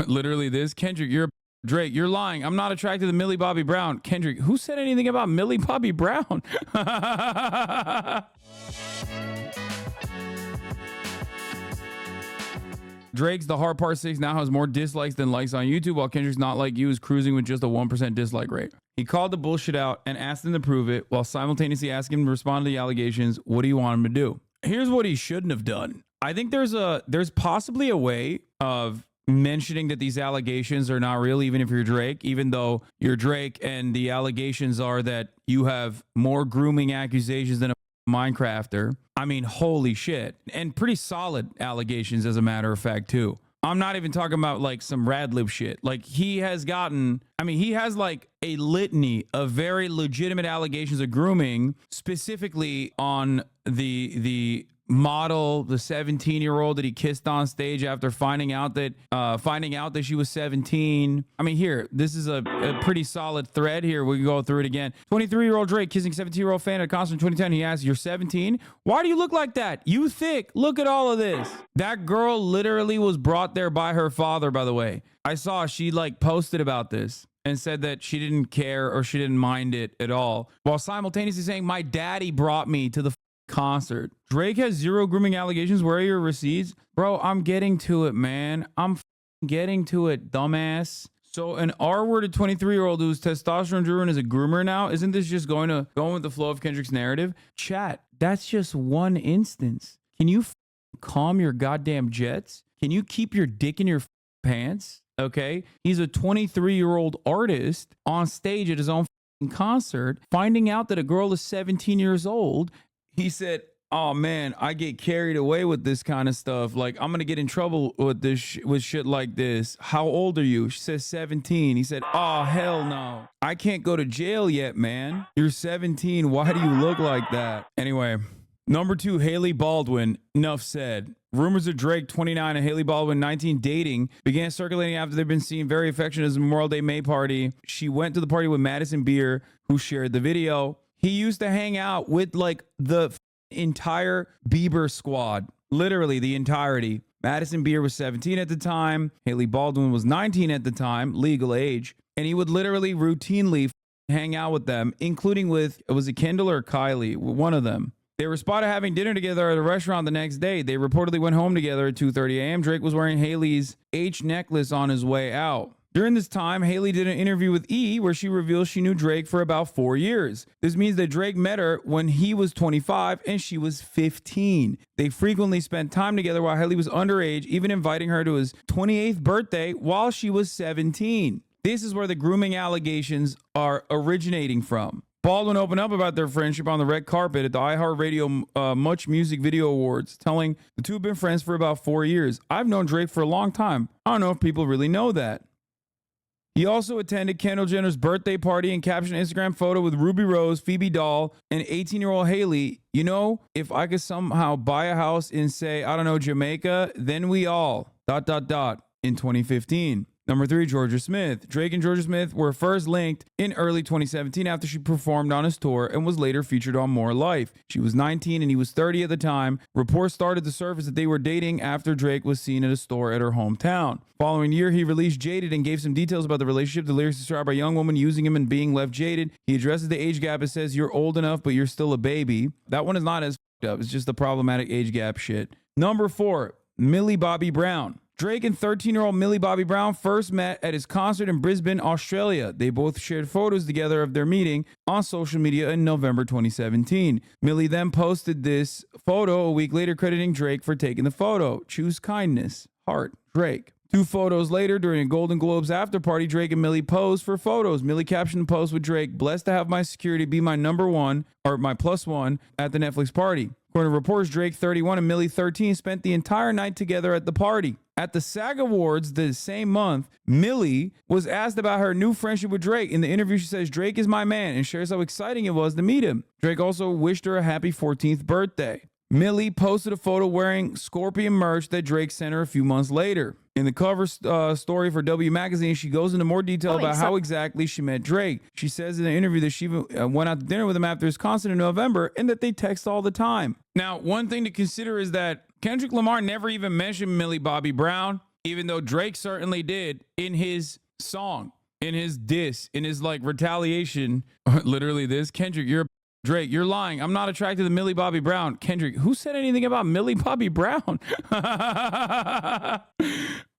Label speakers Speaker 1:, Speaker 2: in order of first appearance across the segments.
Speaker 1: Literally this. Kendrick, you're Drake, you're lying. I'm not attracted to Millie Bobby Brown. Kendrick, who said anything about Millie Bobby Brown? Drake's The Hard Part 6 now has more dislikes than likes on YouTube, while Kendrick's Not Like You is cruising with just a 1% dislike rate. He called the bullshit out and asked him to prove it, while simultaneously asking him to respond to the allegations. What do you want him to do? Here's what he shouldn't have done. I think there's possibly a way of mentioning that these allegations are not real, even if you're Drake, even though you're Drake and the allegations are that you have more grooming accusations than a Minecrafter. I mean, holy shit. And pretty solid allegations, as a matter of fact, too. I'm not even talking about like some rad lib shit. Like he has like a litany of very legitimate allegations of grooming, specifically on the model, the 17-year-old that he kissed on stage after finding out that she was 17. I mean, here, this is a pretty solid thread here. We can go through it again. 23-year-old Drake kissing 17-year-old fan at a concert in 2010. He asked, "You're 17? Why do you look like that? You thick. Look at all of this." That girl literally was brought there by her father, by the way. I saw she like posted about this and said that she didn't care or she didn't mind it at all, while simultaneously saying, "My daddy brought me to the concert." Drake has zero grooming allegations. Where are your receipts? Bro, I'm getting to it, man. I'm getting to it, dumbass. So an R-worded 23-year-old who's testosterone driven is a groomer now? Isn't this just going with the flow of Kendrick's narrative? Chat, that's just one instance. Can you calm your goddamn jets? Can you keep your dick in your pants? Okay? He's a 23-year-old artist on stage at his own concert, finding out that a girl is 17 years old. He said, "Oh man, I get carried away with this kind of stuff. Like, I'm gonna get in trouble with this with shit like this. How old are you?" She says 17. He said, "Oh hell no, I can't go to jail yet, man. You're 17. Why do you look like that?" Anyway, number 2, Haley Baldwin. Enough said. Rumors of Drake, 29, and Haley Baldwin, 19, dating began circulating after they've been seen very affectionate at a Memorial Day May party. She went to the party with Madison Beer, who shared the video. He used to hang out with like the entire Bieber squad, literally the entirety. Madison Beer was 17 at the time. Haley Baldwin was 19 at the time, legal age. And he would literally routinely hang out with them, including with, was it Kendall or Kylie? One of them. They were spotted having dinner together at a restaurant the next day. They reportedly went home together at 2:30 a.m. Drake was wearing Haley's H necklace on his way out. During this time, Haley did an interview with E! Where she reveals she knew Drake for about 4 years. This means that Drake met her when he was 25 and she was 15. They frequently spent time together while Haley was underage, even inviting her to his 28th birthday while she was 17. This is where the grooming allegations are originating from. Baldwin opened up about their friendship on the red carpet at the iHeartRadio Much Music Video Awards, telling the two have been friends for about 4 years. "I've known Drake for a long time. I don't know if people really know that." He also attended Kendall Jenner's birthday party and captioned an Instagram photo with Ruby Rose, Phoebe Doll, and 18-year-old Haley. "You know, if I could somehow buy a house in, say, I don't know, Jamaica, then we all, ... in 2015. Number 3, Georgia Smith. Drake and Georgia Smith were first linked in early 2017 after she performed on his tour and was later featured on More Life. She was 19 and he was 30 at the time. Reports started to surface that they were dating after Drake was seen at a store at her hometown. Following year, he released Jaded and gave some details about the relationship. The lyrics describe a young woman using him and being left jaded. He addresses the age gap and says, "You're old enough, but you're still a baby." That one is not as up. It's just the problematic age gap shit. Number 4, Millie Bobby Brown. Drake and 13-year-old Millie Bobby Brown first met at his concert in Brisbane, Australia. They both shared photos together of their meeting on social media in November 2017. Millie then posted this photo a week later, crediting Drake for taking the photo. "Choose kindness. Heart. Drake." 2 photos later, during a Golden Globes after party, Drake and Millie posed for photos. Millie captioned the post with Drake, "Blessed to have my security be my number one, or my plus one, at the Netflix party." According to reports, Drake, 31, and Millie, 13, spent the entire night together at the party. At the SAG Awards the same month, Millie was asked about her new friendship with Drake. In the interview, she says, "Drake is my man," and shares how exciting it was to meet him. Drake also wished her a happy 14th birthday. Millie posted a photo wearing Scorpion merch that Drake sent her a few months later. In the cover story for W Magazine, she goes into more detail about how exactly she met Drake. She says in an interview that she went out to dinner with him after his concert in November and that they text all the time. Now, one thing to consider is that Kendrick Lamar never even mentioned Millie Bobby Brown. even though Drake certainly did in his song, in his diss, in his like retaliation. Literally this, Kendrick, you're Drake, you're lying. I'm not attracted to Millie Bobby Brown. Kendrick, who said anything about Millie Bobby Brown?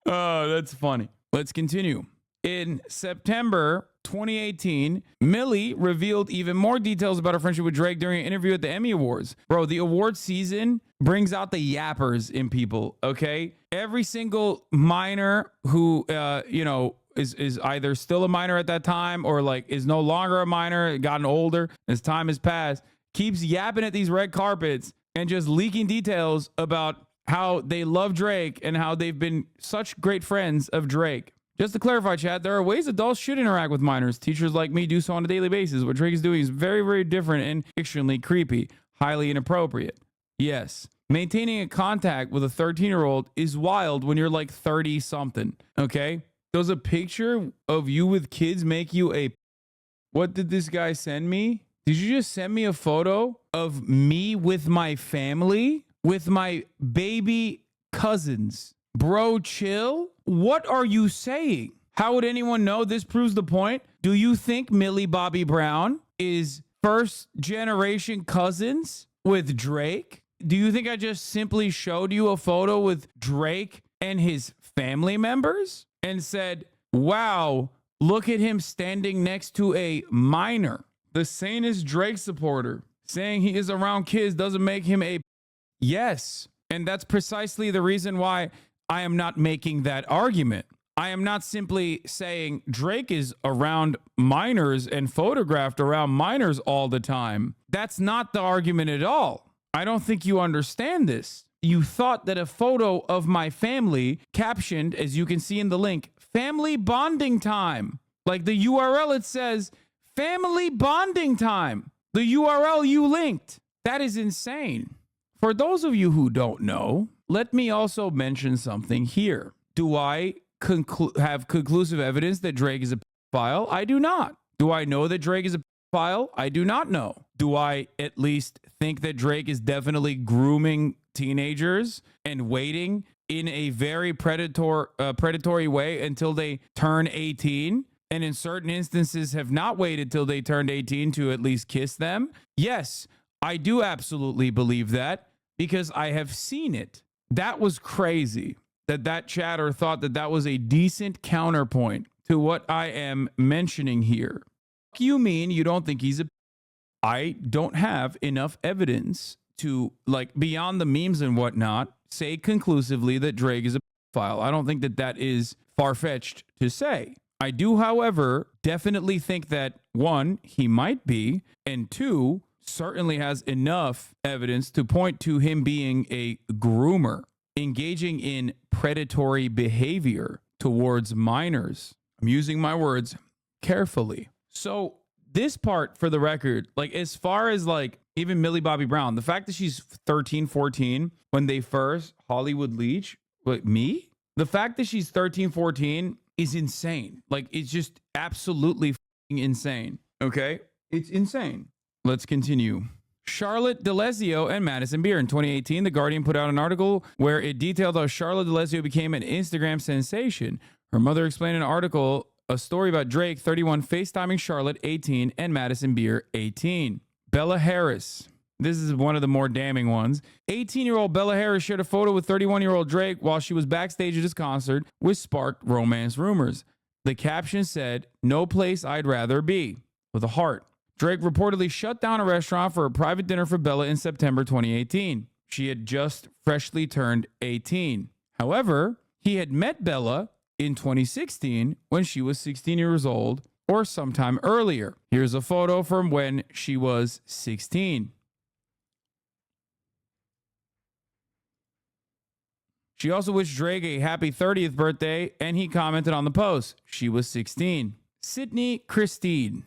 Speaker 1: Oh, that's funny. Let's continue. In September 2018, Millie revealed even more details about her friendship with Drake during an interview at the Emmy Awards. Bro, the award season brings out the yappers in people, okay? Every single minor who, is either still a minor at that time or like is no longer a minor, gotten older as time has passed, keeps yapping at these red carpets and just leaking details about how they love Drake and how they've been such great friends of Drake. Just to clarify, chat, there are ways adults should interact with minors. Teachers like me do so on a daily basis. What Drake is doing is very, very different and extremely creepy, highly inappropriate. Yes, maintaining a contact with a 13-year-old is wild when you're like 30-something, okay? Does a picture of you with kids make you a... What did this guy send me? Did you just send me a photo of me with my family? With my baby cousins? Bro, chill. What are you saying? How would anyone know? This proves the point. Do you think Millie Bobby Brown is first generation cousins with Drake? Do you think I just simply showed you a photo with Drake and his family members and said, wow, look at him standing next to a minor? The sanest Drake supporter saying he is around kids doesn't make him a... Yes. And that's precisely the reason why I am not making that argument. I am not simply saying Drake is around minors and photographed around minors all the time. That's not the argument at all. I don't think you understand this. You thought that a photo of my family captioned, as you can see in the link, family bonding time. Like the URL, it says family bonding time. The URL you linked. That is insane. For those of you who don't know, let me also mention something here. Do I have conclusive evidence that Drake is a pedophile? I do not. Do I know that Drake is a pedophile? I do not know. Do I at least think that Drake is definitely grooming teenagers and waiting in a very predatory way until they turn 18? And in certain instances have not waited till they turned 18 to at least kiss them? Yes, I do absolutely believe that because I have seen it. That was crazy that chatter thought that was a decent counterpoint to what I am mentioning here. You mean you don't think he's a... I don't have enough evidence to, like, beyond the memes and whatnot, say conclusively that Drake is a pedophile. I don't think that is far-fetched to say. I do, however, definitely think that, one, he might be, and two, certainly has enough evidence to point to him being a groomer, engaging in predatory behavior towards minors. I'm using my words carefully. So this part, for the record, like as far as like even Millie Bobby Brown, the fact that she's 13, 14 when they first Hollywood Leech, like me, the fact that she's 13, 14 is insane. Like it's just absolutely insane. Okay. It's insane. Let's continue. Charlotte DeLazio and Madison Beer. In 2018, The Guardian put out an article where it detailed how Charlotte DeLazio became an Instagram sensation. Her mother explained in an article a story about Drake, 31, FaceTiming Charlotte, 18, and Madison Beer, 18. Bella Harris. This is one of the more damning ones. 18-year-old Bella Harris shared a photo with 31-year-old Drake while she was backstage at his concert, which sparked romance rumors. The caption said, "No place I'd rather be," with a heart. Drake reportedly shut down a restaurant for a private dinner for Bella in September 2018. She had just freshly turned 18. However, he had met Bella in 2016 when she was 16 years old or sometime earlier. Here's a photo from when she was 16. She also wished Drake a happy 30th birthday, and he commented on the post. She was 16. Sydney Christine,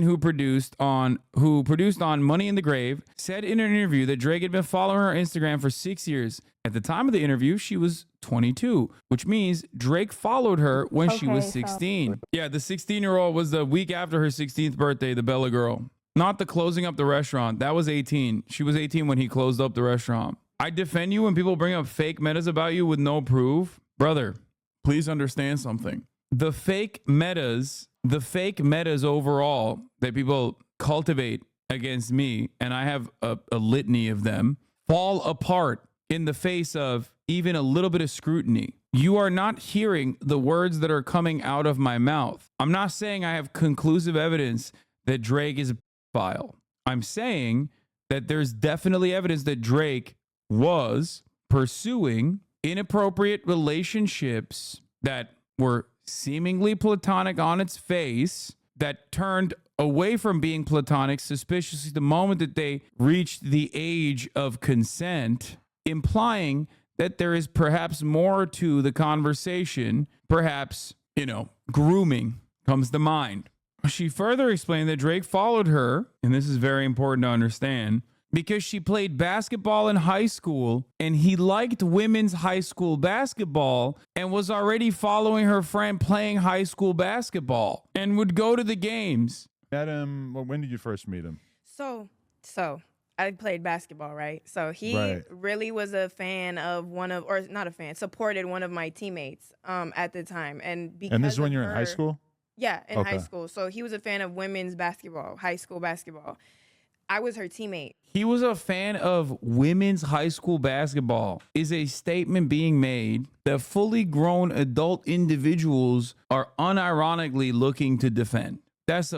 Speaker 1: who produced on Money in the Grave, said in an interview that Drake had been following her Instagram for 6 years. At the time of the interview, she was 22, which means Drake followed her when she was 16. Yeah, the 16-year-old was the week after her 16th birthday, the Bella girl. Not the closing up the restaurant. That was 18. She was 18 when he closed up the restaurant. I defend you when people bring up fake metas about you with no proof. Brother, please understand something. The fake metas overall that people cultivate against me, and I have a litany of them, fall apart in the face of even a little bit of scrutiny. You are not hearing the words that are coming out of my mouth. I'm not saying I have conclusive evidence that Drake is a pedophile. I'm saying that there's definitely evidence that Drake was pursuing inappropriate relationships that were seemingly platonic on its face, that turned away from being platonic suspiciously the moment that they reached the age of consent, implying that there is perhaps more to the conversation. Perhaps, grooming comes to mind. She further explained that Drake followed her, and this is very important to understand, because she played basketball in high school and he liked women's high school basketball and was already following her friend playing high school basketball and would go to the games.
Speaker 2: Met him, when did you first meet him?
Speaker 3: So I played basketball, right? So he really was a fan of supported one of my teammates at the time. And
Speaker 2: this is when you're in high school?
Speaker 3: Yeah, in high school. So he was a fan of women's basketball, high school basketball. I was her teammate.
Speaker 1: He was a fan of women's high school basketball is a statement being made that fully grown adult individuals are unironically looking to defend. As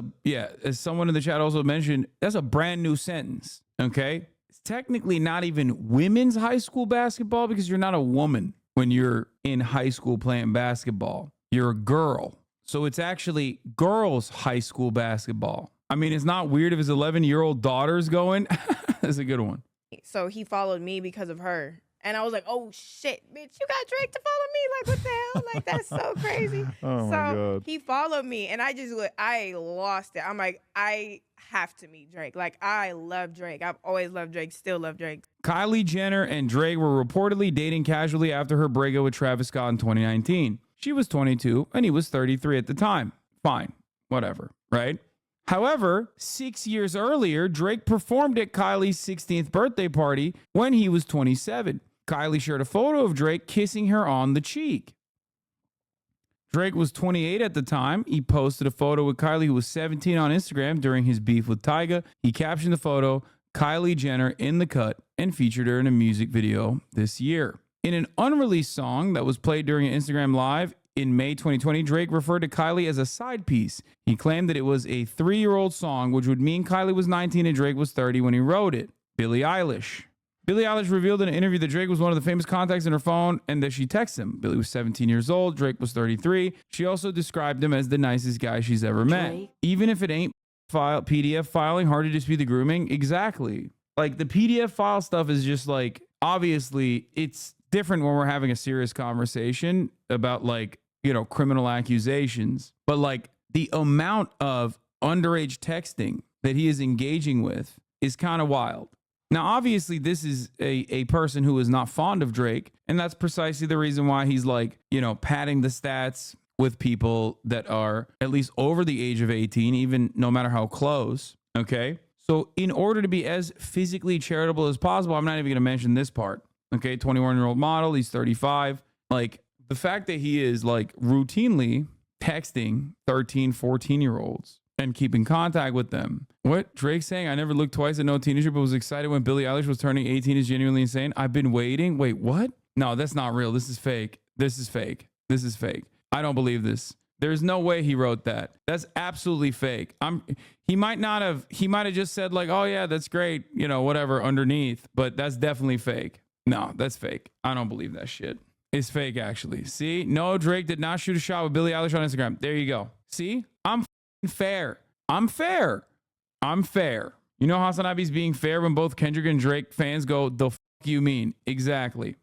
Speaker 1: someone in the chat also mentioned, that's a brand new sentence, okay? It's technically not even women's high school basketball because you're not a woman when you're in high school playing basketball. You're a girl. So it's actually girls' high school basketball. I mean, it's not weird if his 11-year-old daughter's going. That's a good one.
Speaker 3: So he followed me because of her. And I was like, oh, shit, bitch, you got Drake to follow me? Like, what the hell? Like, that's so crazy.
Speaker 2: Oh, my God.
Speaker 3: He followed me, and I lost it. I'm like, I have to meet Drake. Like, I love Drake. I've always loved Drake, still love Drake.
Speaker 1: Kylie Jenner and Drake were reportedly dating casually after her breakup with Travis Scott in 2019. She was 22, and he was 33 at the time. Fine, whatever, right? However, 6 years earlier, Drake performed at Kylie's 16th birthday party when he was 27. Kylie shared a photo of Drake kissing her on the cheek. Drake was 28 at the time. He posted a photo with Kylie, who was 17, on Instagram during his beef with Tyga. He captioned the photo, "Kylie Jenner in the cut," and featured her in a music video this year. In an unreleased song that was played during an Instagram Live in May 2020, Drake referred to Kylie as a side piece. He claimed that it was a 3-year-old song, which would mean Kylie was 19 and Drake was 30 when he wrote it. Billie Eilish revealed in an interview that Drake was one of the famous contacts in her phone and that she texted him. Billie was 17 years old. Drake was 33. She also described him as the nicest guy she's ever met. Even if it ain't PDF filing, hard to dispute the grooming. Exactly. Like, the PDF file stuff is just like, obviously, it's different when we're having a serious conversation about, like, criminal accusations. But, like, the amount of underage texting that he is engaging with is kind of wild. Now, obviously, this is a person who is not fond of Drake, and that's precisely the reason why he's, like, padding the stats with people that are at least over the age of 18, even no matter how close, okay? So in order to be as physically charitable as possible, I'm not even going to mention this part, okay? 21-year-old model, he's 35. Like, the fact that he is, like, routinely texting 13, 14-year-olds and keeping contact with them. What Drake's saying, "I never looked twice at no teenager, but was excited when Billie Eilish was turning 18 is genuinely insane. I've been waiting." Wait, what? No, that's not real. This is fake. This is fake. This is fake. I don't believe this. There's no way he wrote that. That's absolutely fake. He might have just said, like, "Oh yeah, that's great," whatever underneath, but that's definitely fake. No, that's fake. I don't believe that shit. It's fake, actually. See? No, Drake did not shoot a shot with Billie Eilish on Instagram. There you go. See? I'm fair. I'm fair. I'm fair. HasanAbi's being fair when both Kendrick and Drake fans go, "The fuck you mean?" Exactly.